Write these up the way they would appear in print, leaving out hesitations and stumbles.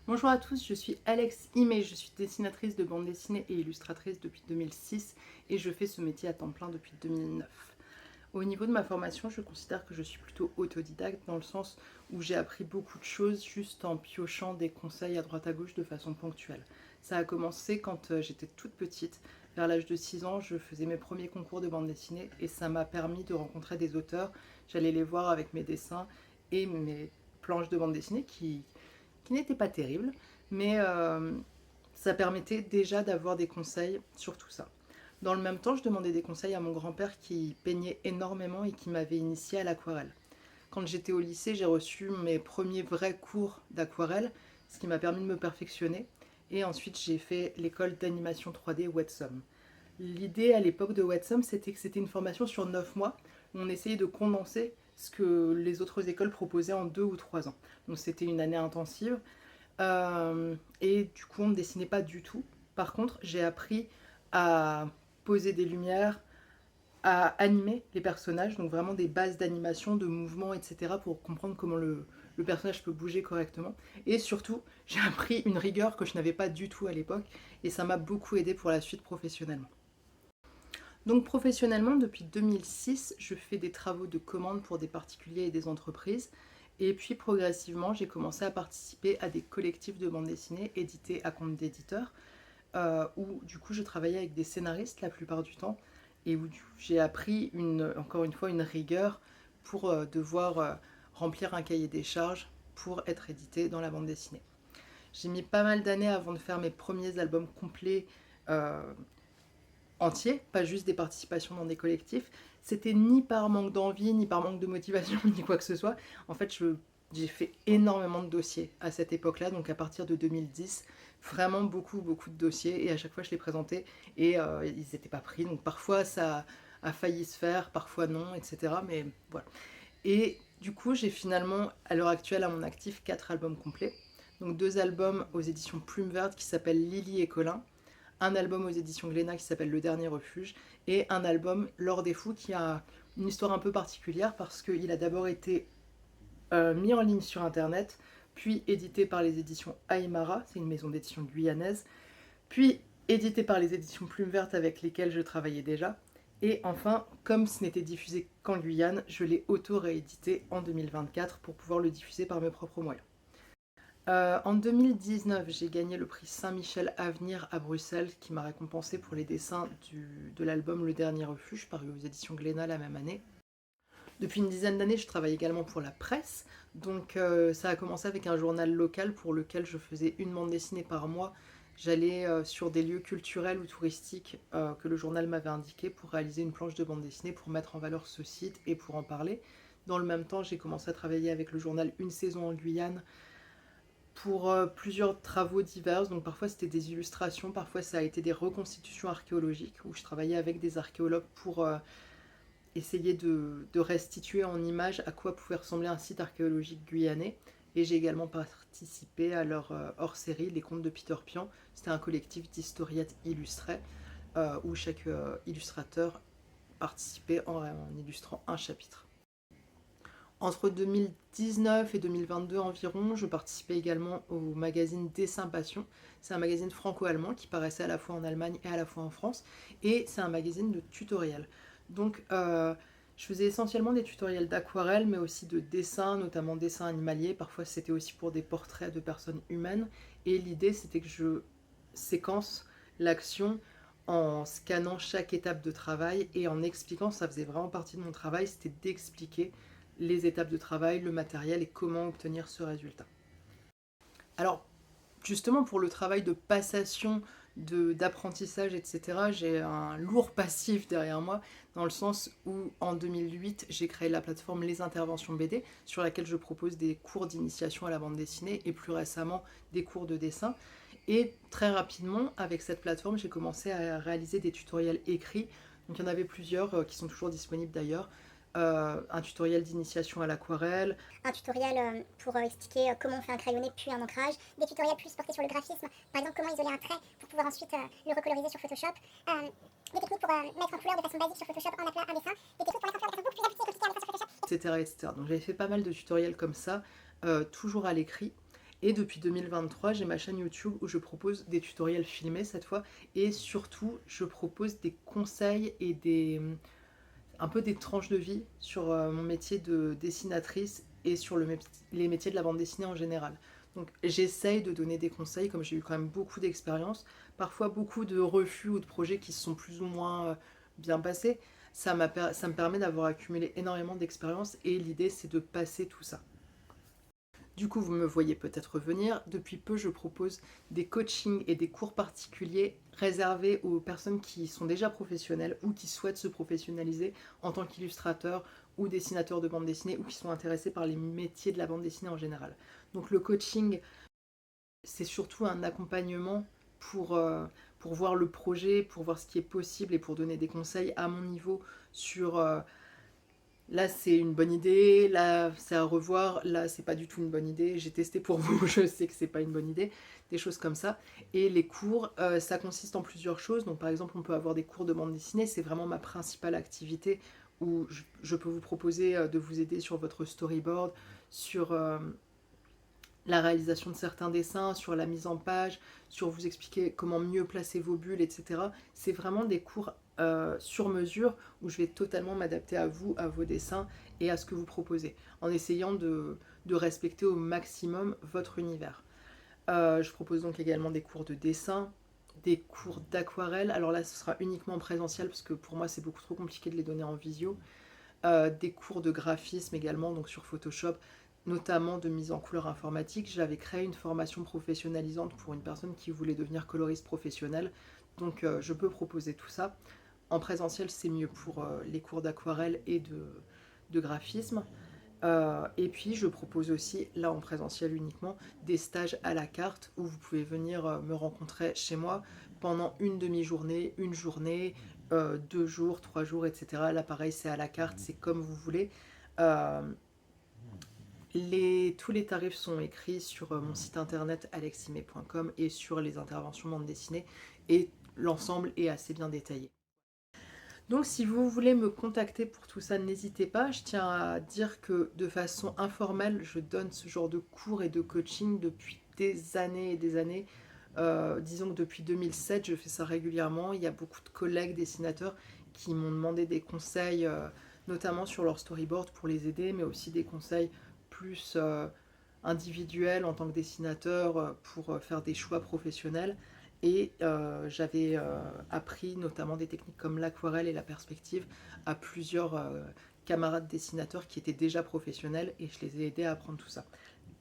Bonjour à tous, je suis Alex Imé, je suis dessinatrice de bande dessinée et illustratrice depuis 2006 et je fais ce métier à temps plein depuis 2009. Au niveau de ma formation, je considère que je suis plutôt autodidacte dans le sens où j'ai appris beaucoup de choses juste en piochant des conseils à droite à gauche de façon ponctuelle. Ça a commencé quand j'étais toute petite, vers l'âge de 6 ans, je faisais mes premiers concours de bande dessinée et ça m'a permis de rencontrer des auteurs. J'allais les voir avec mes dessins et mes planches de bande dessinée qui n'étaient pas terribles, mais ça permettait déjà d'avoir des conseils sur tout ça. Dans le même temps, je demandais des conseils à mon grand-père qui peignait énormément et qui m'avait initié à l'aquarelle. Quand j'étais au lycée, j'ai reçu mes premiers vrais cours d'aquarelle, ce qui m'a permis de me perfectionner. Et ensuite, j'ai fait l'école d'animation 3D Wetsum. L'idée à l'époque de Wetsum, c'était que c'était une formation sur 9 mois où on essayait de condenser ce que les autres écoles proposaient en 2 ou 3 ans. Donc c'était une année intensive. Et du coup, on ne dessinait pas du tout. Par contre, j'ai appris à poser des lumières, à animer les personnages, donc vraiment des bases d'animation, de mouvement, etc. pour comprendre comment le personnage peut bouger correctement. Et surtout, j'ai appris une rigueur que je n'avais pas du tout à l'époque et ça m'a beaucoup aidé pour la suite professionnellement. Donc professionnellement, depuis 2006, je fais des travaux de commande pour des particuliers et des entreprises. Et puis progressivement, j'ai commencé à participer à des collectifs de bande dessinée édités à compte d'éditeur, où du coup je travaillais avec des scénaristes la plupart du temps, et où j'ai appris encore une fois une rigueur pour devoir remplir un cahier des charges pour être édité dans la bande dessinée. J'ai mis pas mal d'années avant de faire mes premiers albums complets euh, entier, pas juste des participations dans des collectifs. C'était ni par manque d'envie, ni par manque de motivation, ni quoi que ce soit. En fait, j'ai fait énormément de dossiers à cette époque-là, donc à partir de 2010, vraiment beaucoup, beaucoup de dossiers, et à chaque fois je les présentais, et ils n'étaient pas pris, donc parfois ça a failli se faire, parfois non, etc. Mais voilà. Et du coup, j'ai finalement, à l'heure actuelle, à mon actif, 4 albums complets. Donc 2 albums aux éditions Plume Verte qui s'appellent Lily et Colin, un album aux éditions Glénat qui s'appelle Le Dernier Refuge, et un album L'Or des Fous qui a une histoire un peu particulière parce qu'il a d'abord été mis en ligne sur internet, puis édité par les éditions Aymara, c'est une maison d'édition guyanaise, puis édité par les éditions Plume Verte avec lesquelles je travaillais déjà, et enfin, comme ce n'était diffusé qu'en Guyane, je l'ai auto-réédité en 2024 pour pouvoir le diffuser par mes propres moyens. En 2019, j'ai gagné le prix Saint-Michel Avenir à Bruxelles qui m'a récompensé pour les dessins de l'album Le Dernier Refuge, paru aux éditions Glénat la même année. Depuis une dizaine d'années, je travaille également pour la presse, donc ça a commencé avec un journal local pour lequel je faisais une bande dessinée par mois. J'allais sur des lieux culturels ou touristiques que le journal m'avait indiqué pour réaliser une planche de bande dessinée pour mettre en valeur ce site et pour en parler. Dans le même temps, j'ai commencé à travailler avec le journal Une saison en Guyane pour plusieurs travaux divers. Donc parfois c'était des illustrations, parfois ça a été des reconstitutions archéologiques où je travaillais avec des archéologues pour essayer de restituer en images à quoi pouvait ressembler un site archéologique guyanais. Et j'ai également participé à leur hors-série Les Contes de Peter Pian. C'était un collectif d'historiettes illustrées où chaque illustrateur participait en illustrant un chapitre. Entre 2019 et 2022 environ, je participais également au magazine Dessin Passion. C'est un magazine franco-allemand qui paraissait à la fois en Allemagne et à la fois en France. Et c'est un magazine de tutoriels. Donc je faisais essentiellement des tutoriels d'aquarelle, mais aussi de dessin, notamment dessin animalier. Parfois c'était aussi pour des portraits de personnes humaines. Et l'idée c'était que je séquence l'action en scannant chaque étape de travail et en expliquant, ça faisait vraiment partie de mon travail, c'était d'expliquer les étapes de travail, le matériel et comment obtenir ce résultat. Alors, justement, pour le travail de passation, d'apprentissage, etc., j'ai un lourd passif derrière moi, dans le sens où en 2008, j'ai créé la plateforme Les Interventions BD, sur laquelle je propose des cours d'initiation à la bande dessinée et plus récemment des cours de dessin. Et très rapidement, avec cette plateforme, j'ai commencé à réaliser des tutoriels écrits. Donc il y en avait plusieurs qui sont toujours disponibles d'ailleurs. Un tutoriel d'initiation à l'aquarelle, un tutoriel pour expliquer comment on fait un crayonné puis un ancrage, des tutoriels plus portés sur le graphisme, par exemple comment isoler un trait pour pouvoir ensuite le recoloriser sur Photoshop, des techniques pour mettre en couleur de façon basique sur Photoshop en appelant un dessin, des techniques pour mettre en couleur de façon beaucoup plus aboutie et compliquée à mettre sur Photoshop, etc., etc. Donc j'avais fait pas mal de tutoriels comme ça, toujours à l'écrit. Et depuis 2023, j'ai ma chaîne YouTube où je propose des tutoriels filmés cette fois, et surtout je propose des conseils et un peu des tranches de vie sur mon métier de dessinatrice et sur les métiers de la bande dessinée en général. Donc j'essaye de donner des conseils, comme j'ai eu quand même beaucoup d'expérience, parfois beaucoup de refus ou de projets qui se sont plus ou moins bien passés. Ça me permet d'avoir accumulé énormément d'expérience, et l'idée c'est de passer tout ça. Du coup, vous me voyez peut-être venir. Depuis peu, je propose des coachings et des cours particuliers réservés aux personnes qui sont déjà professionnelles ou qui souhaitent se professionnaliser en tant qu'illustrateurs ou dessinateurs de bande dessinée, ou qui sont intéressés par les métiers de la bande dessinée en général. Donc le coaching, c'est surtout un accompagnement pour voir le projet, pour voir ce qui est possible et pour donner des conseils à mon niveau sur là c'est une bonne idée, là c'est à revoir, là c'est pas du tout une bonne idée, j'ai testé pour vous, je sais que c'est pas une bonne idée, des choses comme ça. Et les cours, ça consiste en plusieurs choses. Donc par exemple, on peut avoir des cours de bande dessinée, c'est vraiment ma principale activité, où je peux vous proposer de vous aider sur votre storyboard, sur la réalisation de certains dessins, sur la mise en page, sur vous expliquer comment mieux placer vos bulles, etc. C'est vraiment des cours sur mesure, où je vais totalement m'adapter à vous, à vos dessins et à ce que vous proposez, en essayant de respecter au maximum votre univers. Je propose donc également des cours de dessin, des cours d'aquarelle. Alors là, ce sera uniquement en présentiel, parce que pour moi, c'est beaucoup trop compliqué de les donner en visio. Des cours de graphisme également, donc sur Photoshop, notamment de mise en couleur informatique. J'avais créé une formation professionnalisante pour une personne qui voulait devenir coloriste professionnel, donc je peux proposer tout ça. En présentiel, c'est mieux pour les cours d'aquarelle et de graphisme. Et puis je propose aussi, là en présentiel uniquement, des stages à la carte, où vous pouvez venir me rencontrer chez moi pendant une demi-journée, une journée, 2 jours, 3 jours, etc. Là pareil, c'est à la carte, c'est comme vous voulez. Euh, tous les tarifs sont écrits sur mon site internet alexime.com et sur les interventions bande dessinée, et l'ensemble est assez bien détaillé. Donc si vous voulez me contacter pour tout ça, n'hésitez pas. Je tiens à dire que de façon informelle, je donne ce genre de cours et de coaching depuis des années et des années. Disons que depuis 2007, je fais ça régulièrement. Il y a beaucoup de collègues dessinateurs qui m'ont demandé des conseils, notamment sur leur storyboard pour les aider, mais aussi des conseils plus individuels en tant que dessinateur, pour faire des choix professionnels. Et j'avais appris notamment des techniques comme l'aquarelle et la perspective à plusieurs camarades dessinateurs qui étaient déjà professionnels, et je les ai aidés à apprendre tout ça.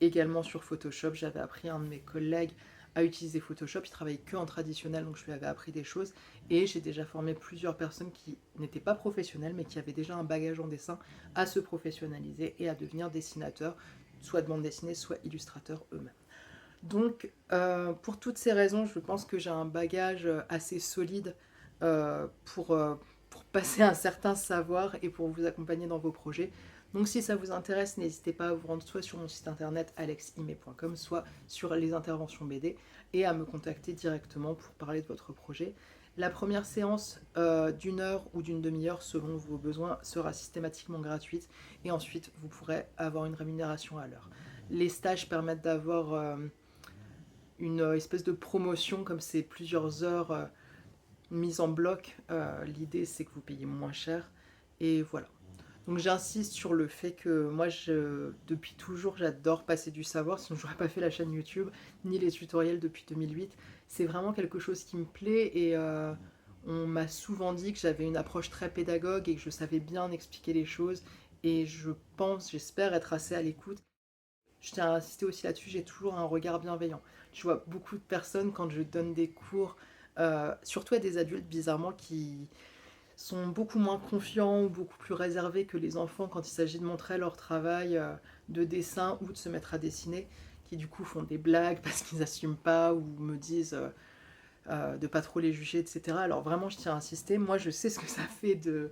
Également sur Photoshop, j'avais appris à un de mes collègues à utiliser Photoshop. Il travaillait que en traditionnel, donc je lui avais appris des choses. Et j'ai déjà formé plusieurs personnes qui n'étaient pas professionnelles, mais qui avaient déjà un bagage en dessin, à se professionnaliser et à devenir dessinateurs, soit de bande dessinée, soit illustrateurs eux-mêmes. Donc, pour toutes ces raisons, je pense que j'ai un bagage assez solide pour passer un certain savoir et pour vous accompagner dans vos projets. Donc si ça vous intéresse, n'hésitez pas à vous rendre soit sur mon site internet alexime.com, soit sur les interventions BD, et à me contacter directement pour parler de votre projet. La première séance d'une heure ou d'une demi-heure selon vos besoins sera systématiquement gratuite, et ensuite vous pourrez avoir une rémunération à l'heure. Les stages permettent d'avoir une espèce de promotion, comme c'est plusieurs heures mises en bloc. L'idée c'est que vous payez moins cher, et voilà. Donc j'insiste sur le fait que moi, depuis toujours, j'adore passer du savoir, sinon j'aurais pas fait la chaîne YouTube, ni les tutoriels depuis 2008. C'est vraiment quelque chose qui me plaît, et on m'a souvent dit que j'avais une approche très pédagogue et que je savais bien expliquer les choses, et j'espère être assez à l'écoute. Je tiens à insister aussi là-dessus, j'ai toujours un regard bienveillant. Je vois beaucoup de personnes quand je donne des cours, surtout à des adultes bizarrement, qui sont beaucoup moins confiants ou beaucoup plus réservés que les enfants quand il s'agit de montrer leur travail de dessin ou de se mettre à dessiner, qui du coup font des blagues parce qu'ils n'assument pas, ou me disent de pas trop les juger, etc. Alors vraiment, je tiens à insister, moi je sais ce que ça fait de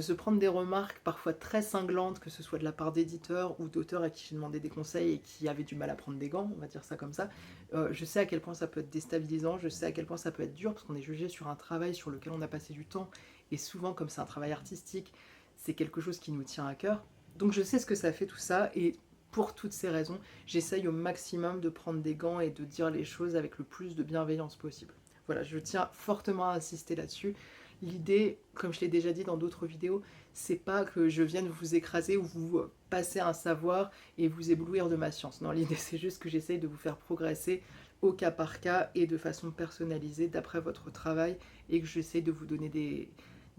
se prendre des remarques parfois très cinglantes, que ce soit de la part d'éditeurs ou d'auteurs à qui j'ai demandé des conseils et qui avaient du mal à prendre des gants, on va dire ça comme ça. Je sais à quel point ça peut être déstabilisant, je sais à quel point ça peut être dur, parce qu'on est jugé sur un travail sur lequel on a passé du temps, et souvent comme c'est un travail artistique, c'est quelque chose qui nous tient à cœur. Donc je sais ce que ça fait tout ça, et pour toutes ces raisons, j'essaye au maximum de prendre des gants et de dire les choses avec le plus de bienveillance possible. Voilà, je tiens fortement à insister là-dessus. L'idée, comme je l'ai déjà dit dans d'autres vidéos, c'est pas que je vienne vous écraser ou vous passer un savoir et vous éblouir de ma science. Non, l'idée c'est juste que j'essaye de vous faire progresser au cas par cas et de façon personnalisée d'après votre travail et que j'essaye de vous donner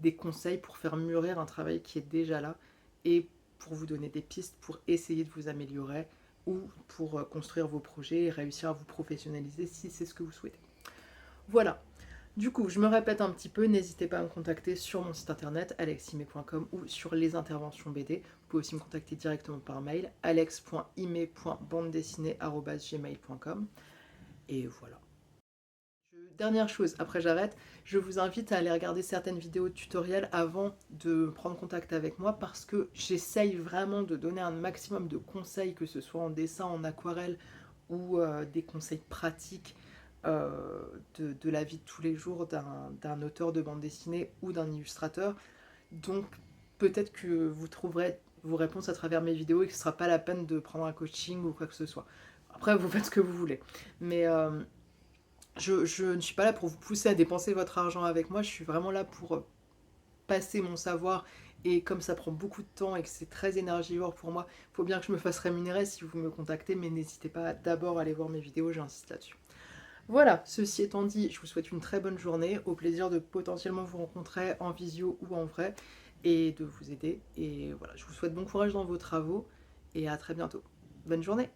des conseils pour faire mûrir un travail qui est déjà là et pour vous donner des pistes pour essayer de vous améliorer ou pour construire vos projets et réussir à vous professionnaliser si c'est ce que vous souhaitez. Voilà. Du coup, je me répète un petit peu, n'hésitez pas à me contacter sur mon site internet alexime.com ou sur les interventions BD. Vous pouvez aussi me contacter directement par mail alex.ime.bandedessinée@gmail.com. Et voilà. Dernière chose, après j'arrête, je vous invite à aller regarder certaines vidéos tutoriels avant de prendre contact avec moi parce que j'essaye vraiment de donner un maximum de conseils, que ce soit en dessin, en aquarelle ou des conseils pratiques de la vie de tous les jours d'un auteur de bande dessinée ou d'un illustrateur. Donc peut-être que vous trouverez vos réponses à travers mes vidéos et que ce ne sera pas la peine de prendre un coaching ou quoi que ce soit. Après, vous faites ce que vous voulez. Mais je ne suis pas là pour vous pousser à dépenser votre argent avec moi, je suis vraiment là pour passer mon savoir et comme ça prend beaucoup de temps et que c'est très énergivore pour moi, il faut bien que je me fasse rémunérer si vous me contactez, mais n'hésitez pas d'abord à aller voir mes vidéos, j'insiste là-dessus. Voilà, ceci étant dit, je vous souhaite une très bonne journée, au plaisir de potentiellement vous rencontrer en visio ou en vrai et de vous aider. Et voilà, je vous souhaite bon courage dans vos travaux et à très bientôt. Bonne journée!